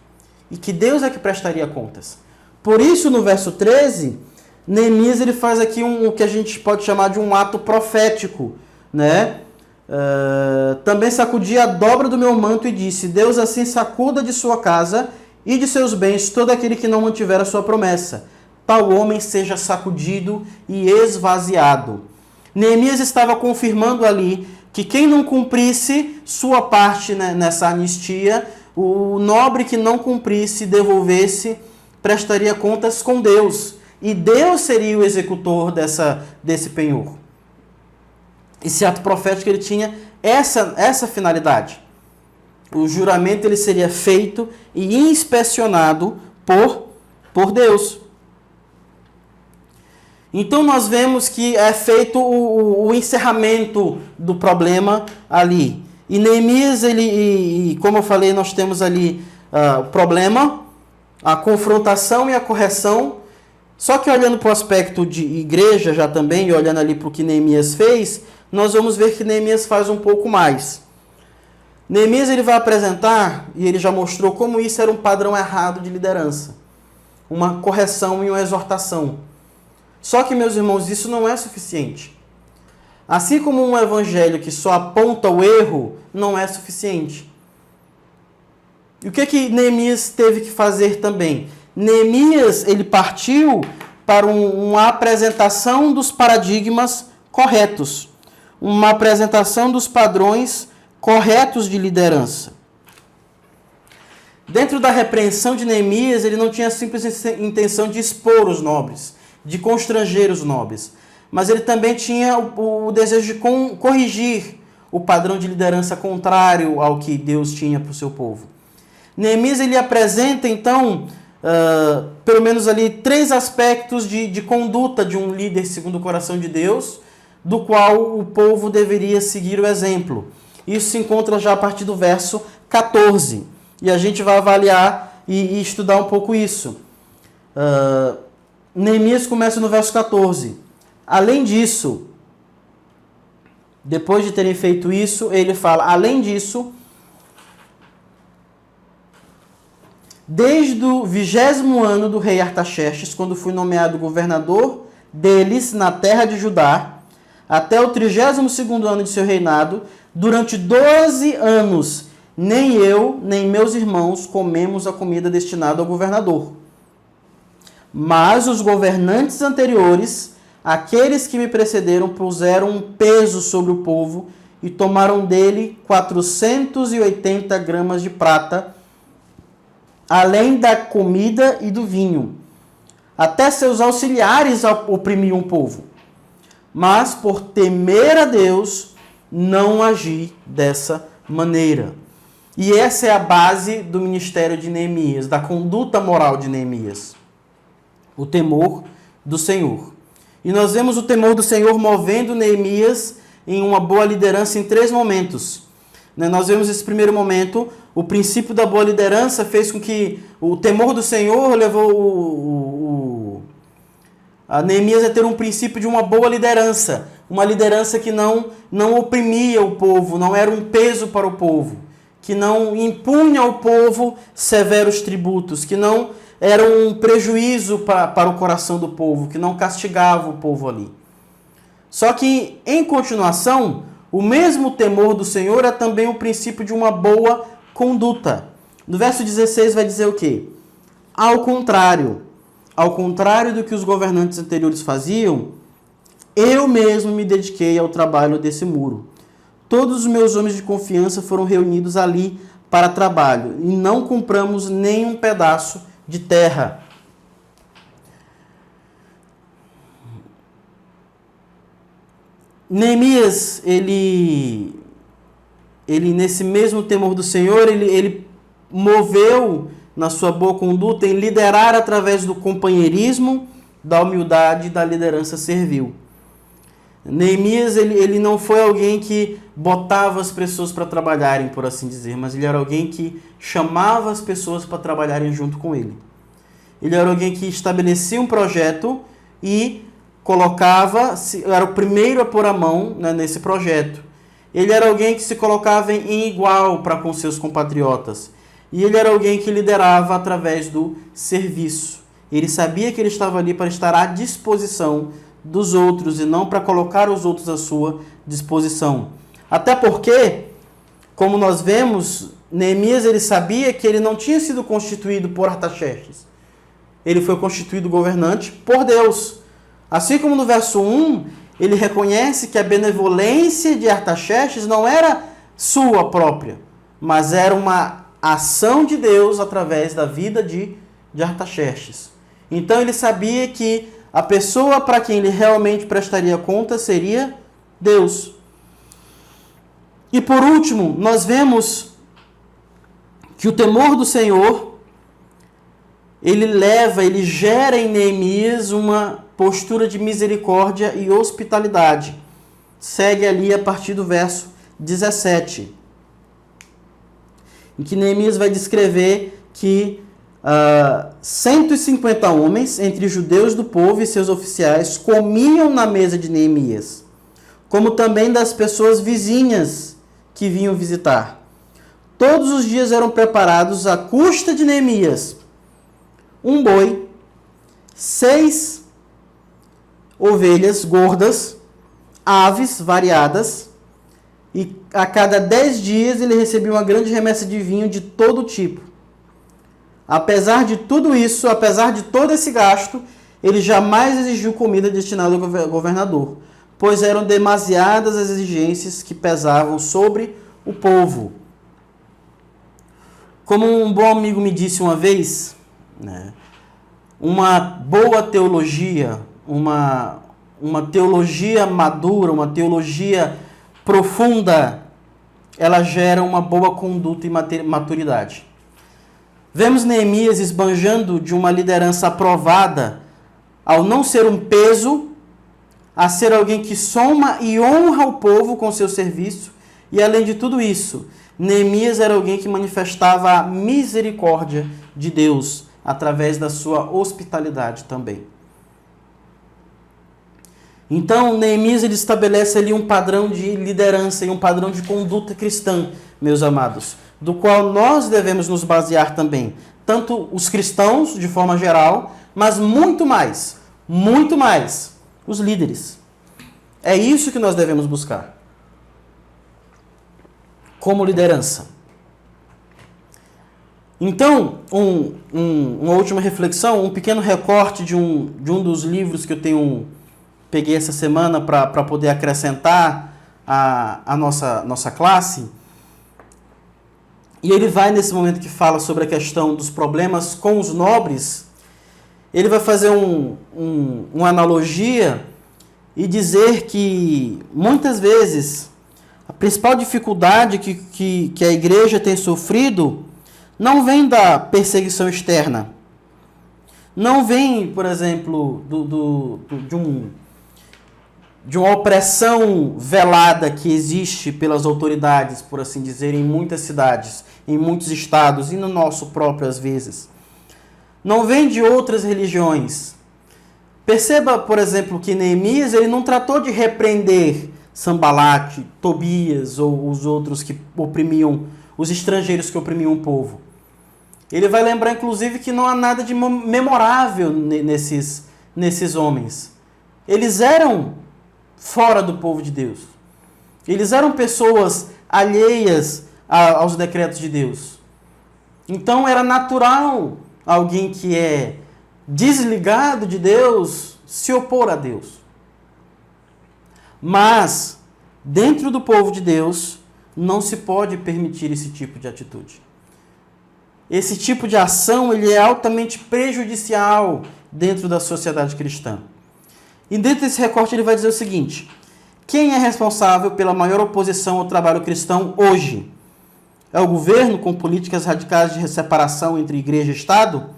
S1: e que Deus é que prestaria contas. Por isso, no verso 13, Neemias ele faz aqui o que a gente pode chamar de um ato profético, né? Também sacudi a dobra do meu manto e disse, Deus assim sacuda de sua casa e de seus bens todo aquele que não mantiver a sua promessa. Tal homem seja sacudido e esvaziado. Neemias estava confirmando ali que quem não cumprisse sua parte, né, nessa anistia, o nobre que não cumprisse, devolvesse, prestaria contas com Deus. E Deus seria o executor desse penhor. Esse ato profético ele tinha essa finalidade. O juramento ele seria feito e inspecionado por Deus. Então nós vemos que é feito o encerramento do problema ali. E Neemias, como eu falei, nós temos ali o problema, a confrontação e a correção. Só que olhando para o aspecto de igreja já também, e olhando ali para o que Neemias fez, nós vamos ver que Neemias faz um pouco mais. Neemias ele vai apresentar, e ele já mostrou como isso era um padrão errado de liderança. Uma correção e uma exortação. Só que, meus irmãos, isso não é suficiente. Assim como um evangelho que só aponta o erro não é suficiente. E o que Neemias teve que fazer também? Neemias, ele partiu para uma apresentação dos paradigmas corretos, uma apresentação dos padrões corretos de liderança. Dentro da repreensão de Neemias, ele não tinha a simples intenção de expor os nobres, de constranger os nobres, mas ele também tinha o desejo de corrigir o padrão de liderança contrário ao que Deus tinha para o seu povo. Neemias, ele apresenta, então, pelo menos ali 3 aspectos de conduta de um líder segundo o coração de Deus, do qual o povo deveria seguir o exemplo. Isso se encontra já a partir do verso 14. E a gente vai avaliar e estudar um pouco isso. Neemias começa no verso 14. Além disso, depois de terem feito isso, ele fala, além disso, desde o 20º ano do rei Artaxerxes, quando fui nomeado governador deles na terra de Judá, até o 32º ano de seu reinado, durante 12 anos, nem eu, nem meus irmãos comemos a comida destinada ao governador. Mas os governantes anteriores, aqueles que me precederam, puseram um peso sobre o povo e tomaram dele 480 gramas de prata, além da comida e do vinho. Até seus auxiliares oprimiam o povo. Mas, por temer a Deus, não agi dessa maneira. E essa é a base do ministério de Neemias, da conduta moral de Neemias. O temor do Senhor. E nós vemos o temor do Senhor movendo Neemias em uma boa liderança em 3 momentos. Nós vemos esse primeiro momento, o princípio da boa liderança fez com que o temor do Senhor levou a Neemias a ter um princípio de uma boa liderança. Uma liderança que não oprimia o povo, não era um peso para o povo, que não impunha ao povo severos tributos, que não era um prejuízo para o coração do povo, que não castigava o povo ali. Só que, em continuação, o mesmo temor do Senhor é também o princípio de uma boa conduta. No verso 16 vai dizer o quê? Ao contrário do que os governantes anteriores faziam, eu mesmo me dediquei ao trabalho desse muro. Todos os meus homens de confiança foram reunidos ali para trabalho, e não compramos nem um pedaço de terra. Neemias, ele nesse mesmo temor do Senhor, ele moveu na sua boa conduta em liderar através do companheirismo, da humildade e da liderança servil. Neemias, ele não foi alguém que botava as pessoas para trabalharem, por assim dizer, mas ele era alguém que chamava as pessoas para trabalharem junto com ele. Ele era alguém que estabelecia um projeto e colocava, era o primeiro a pôr a mão, né, nesse projeto. Ele era alguém que se colocava em igual para com seus compatriotas. E ele era alguém que liderava através do serviço. Ele sabia que ele estava ali para estar à disposição dos outros e não para colocar os outros à sua disposição. Até porque, como nós vemos, Neemias ele sabia que ele não tinha sido constituído por Artaxerxes. Ele foi constituído governante por Deus. Assim como no verso 1, ele reconhece que a benevolência de Artaxerxes não era sua própria, mas era uma ação de Deus através da vida de Artaxerxes. Então ele sabia que a pessoa para quem ele realmente prestaria conta seria Deus. E por último, nós vemos que o temor do Senhor, ele gera em Neemias uma postura de misericórdia e hospitalidade. Segue ali a partir do verso 17, em que Neemias vai descrever que 150 homens, entre judeus do povo e seus oficiais, comiam na mesa de Neemias, como também das pessoas vizinhas que vinham visitar. Todos os dias eram preparados à custa de Neemias um boi, 6 ovelhas gordas, aves variadas, e a cada 10 dias ele recebia uma grande remessa de vinho de todo tipo. Apesar de tudo isso, apesar de todo esse gasto, ele jamais exigiu comida destinada ao governador, pois eram demasiadas as exigências que pesavam sobre o povo. Como um bom amigo me disse uma vez, né, uma boa teologia, uma teologia madura, uma teologia profunda, ela gera uma boa conduta e maturidade. Vemos Neemias esbanjando de uma liderança aprovada, ao não ser um peso, a ser alguém que soma e honra o povo com seu serviço, e além de tudo isso, Neemias era alguém que manifestava a misericórdia de Deus através da sua hospitalidade também. Então, Neemias ele estabelece ali um padrão de liderança e um padrão de conduta cristã, meus amados, do qual nós devemos nos basear também, tanto os cristãos de forma geral, mas muito mais, os líderes. É isso que nós devemos buscar como liderança. Então, uma última reflexão, um pequeno recorte de um dos livros que eu peguei essa semana para poder acrescentar a nossa classe. E ele vai, nesse momento que fala sobre a questão dos problemas com os nobres, ele vai fazer uma analogia e dizer que, muitas vezes, a principal dificuldade que a igreja tem sofrido não vem da perseguição externa. Não vem, por exemplo, de uma opressão velada que existe pelas autoridades, por assim dizer, em muitas cidades, em muitos estados e no nosso próprio às vezes. Não vem de outras religiões. Perceba, por exemplo, que Neemias ele não tratou de repreender Sambalate, Tobias ou os outros que oprimiam, os estrangeiros que oprimiam o povo. Ele vai lembrar, inclusive, que não há nada de memorável nesses homens. Eles eram fora do povo de Deus. Eles eram pessoas alheias aos decretos de Deus. Então era natural alguém que é desligado de Deus se opor a Deus. Mas, dentro do povo de Deus, não se pode permitir esse tipo de atitude. Esse tipo de ação ele é altamente prejudicial dentro da sociedade cristã. E dentro desse recorte ele vai dizer o seguinte: quem é responsável pela maior oposição ao trabalho cristão hoje? É o governo com políticas radicais de separação entre igreja e Estado?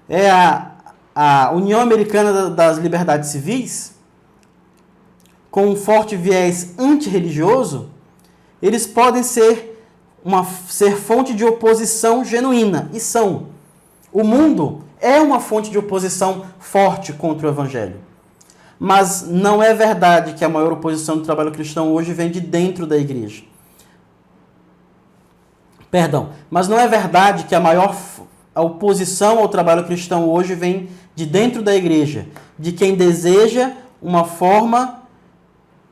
S1: É a União Americana das Liberdades Civis? Com um forte viés antirreligioso? Eles podem ser fonte de oposição genuína, e são. O mundo é uma fonte de oposição forte contra o Evangelho. Mas não é verdade que a maior oposição do trabalho cristão hoje vem de dentro da igreja. Mas não é verdade que a oposição ao trabalho cristão hoje vem de dentro da igreja, de quem deseja uma forma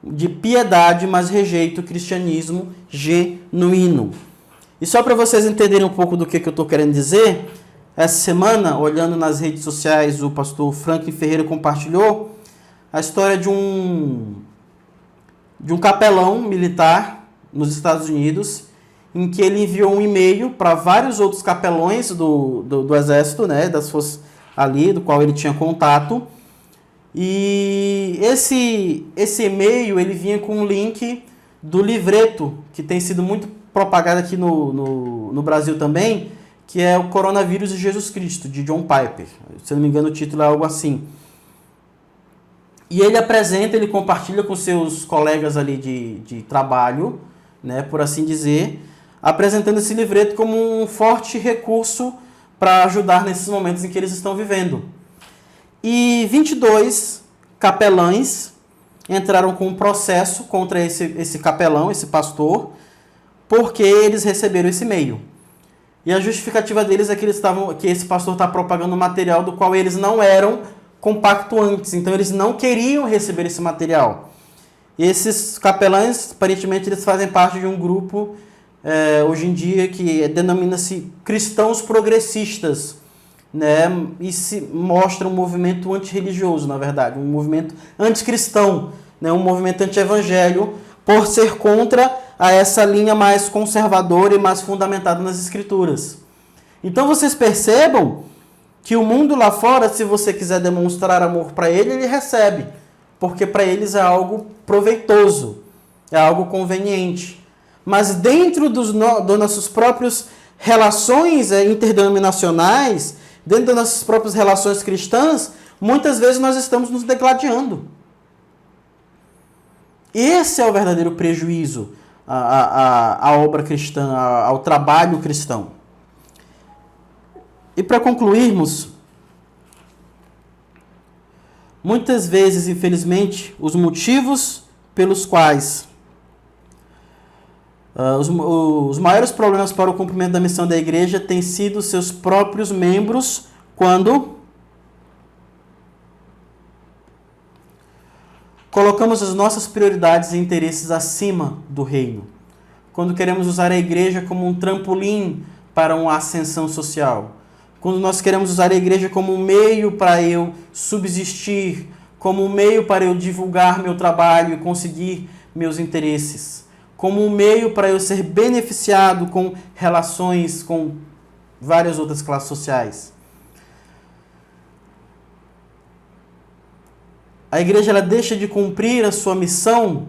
S1: de piedade, mas rejeita o cristianismo genuíno. E só para vocês entenderem um pouco do que eu estou querendo dizer, essa semana, olhando nas redes sociais, o pastor Franklin Ferreira compartilhou a história de um capelão militar nos Estados Unidos, em que ele enviou um e-mail para vários outros capelões do exército, né, das forças ali, do qual ele tinha contato. E esse e-mail ele vinha com um link do livreto, que tem sido muito propagado aqui no Brasil também, que é o Coronavírus e Jesus Cristo, de John Piper. Se não me engano, o título é algo assim. E ele compartilha com seus colegas ali de trabalho, né, por assim dizer, apresentando esse livreto como um forte recurso para ajudar nesses momentos em que eles estão vivendo. E 22 capelães entraram com um processo contra esse capelão, esse pastor, porque eles receberam esse e-mail. E a justificativa deles é que esse pastor está propagando um material do qual eles não eram compactuantes, então eles não queriam receber esse material. Esses capelães, aparentemente, eles fazem parte de um grupo, hoje em dia, que denomina-se cristãos progressistas, né? E se mostra um movimento antirreligioso, na verdade, um movimento anticristão, né? Um movimento anti-evangelho, por ser contra a essa linha mais conservadora e mais fundamentada nas Escrituras. Então vocês percebam que o mundo lá fora, se você quiser demonstrar amor para ele recebe, porque para eles é algo proveitoso, é algo conveniente. Mas dentro dos nossos próprios relações interdenominacionais, dentro das nossas próprias relações cristãs, muitas vezes nós estamos nos degladiando. Esse é o verdadeiro prejuízo à obra cristã, ao trabalho cristão. E para concluirmos, muitas vezes, infelizmente, os motivos pelos quais os maiores problemas para o cumprimento da missão da igreja têm sido seus próprios membros quando colocamos as nossas prioridades e interesses acima do reino. Quando queremos usar a igreja como um trampolim para uma ascensão social. Quando nós queremos usar a igreja como um meio para eu subsistir, como um meio para eu divulgar meu trabalho e conseguir meus interesses, como um meio para eu ser beneficiado com relações com várias outras classes sociais. A igreja ela deixa de cumprir a sua missão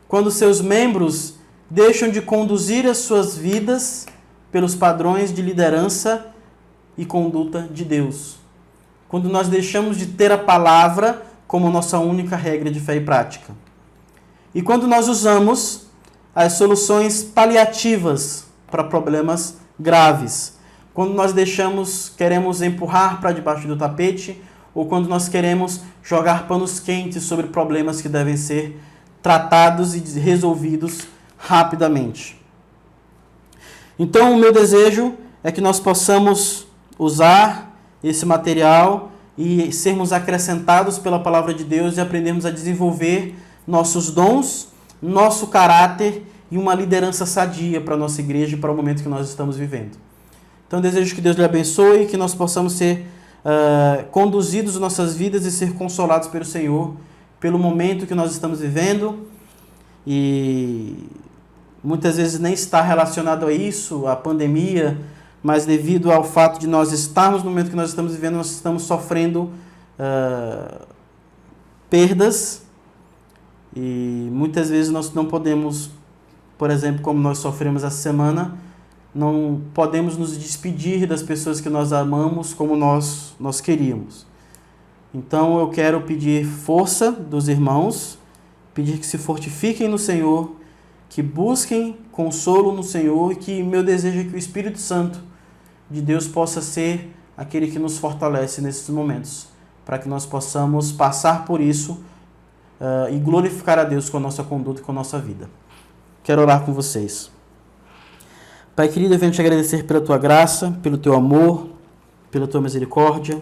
S1: quando seus membros deixam de conduzir as suas vidas pelos padrões de liderança e conduta de Deus. Quando nós deixamos de ter a palavra como nossa única regra de fé e prática. E quando nós usamos as soluções paliativas para problemas graves. Quando nós queremos empurrar para debaixo do tapete, ou quando nós queremos jogar panos quentes sobre problemas que devem ser tratados e resolvidos rapidamente. Então, o meu desejo é que nós possamos usar esse material e sermos acrescentados pela palavra de Deus e aprendermos a desenvolver nossos dons, nosso caráter e uma liderança sadia para a nossa igreja e para o momento que nós estamos vivendo. Então, desejo que Deus lhe abençoe e que nós possamos ser conduzidos em nossas vidas e ser consolados pelo Senhor, pelo momento que nós estamos vivendo. E muitas vezes nem está relacionado a isso, a pandemia, mas devido ao fato de nós estarmos no momento que nós estamos vivendo, nós estamos sofrendo perdas e muitas vezes nós não podemos, por exemplo, como nós sofremos essa semana, não podemos nos despedir das pessoas que nós amamos como nós queríamos. Então eu quero pedir força dos irmãos, pedir que se fortifiquem no Senhor, que busquem consolo no Senhor e que meu desejo é que o Espírito Santo de Deus possa ser aquele que nos fortalece nesses momentos, para que nós possamos passar por isso e glorificar a Deus com a nossa conduta e com a nossa vida. Quero orar com vocês. Pai querido, eu venho te agradecer pela tua graça, pelo teu amor, pela tua misericórdia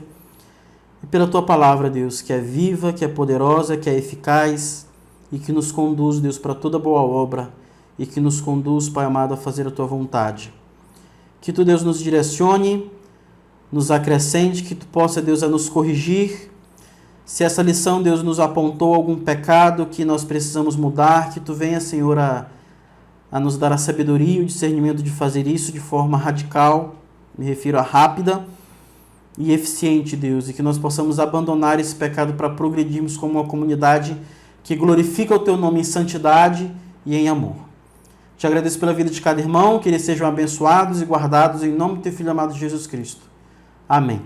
S1: e pela tua palavra, Deus, que é viva, que é poderosa, que é eficaz e que nos conduz, Deus, para toda boa obra e que nos conduz, Pai amado, a fazer a tua vontade. Que tu, Deus, nos direcione, nos acrescente, que tu possa, Deus, a nos corrigir. Se essa lição, Deus, nos apontou algum pecado que nós precisamos mudar, que tu venha, Senhor, a nos dar a sabedoria e o discernimento de fazer isso de forma radical, me refiro a rápida e eficiente, Deus, e que nós possamos abandonar esse pecado para progredirmos como uma comunidade que glorifica o teu nome em santidade e em amor. Te agradeço pela vida de cada irmão, que eles sejam abençoados e guardados em nome do teu Filho amado Jesus Cristo. Amém.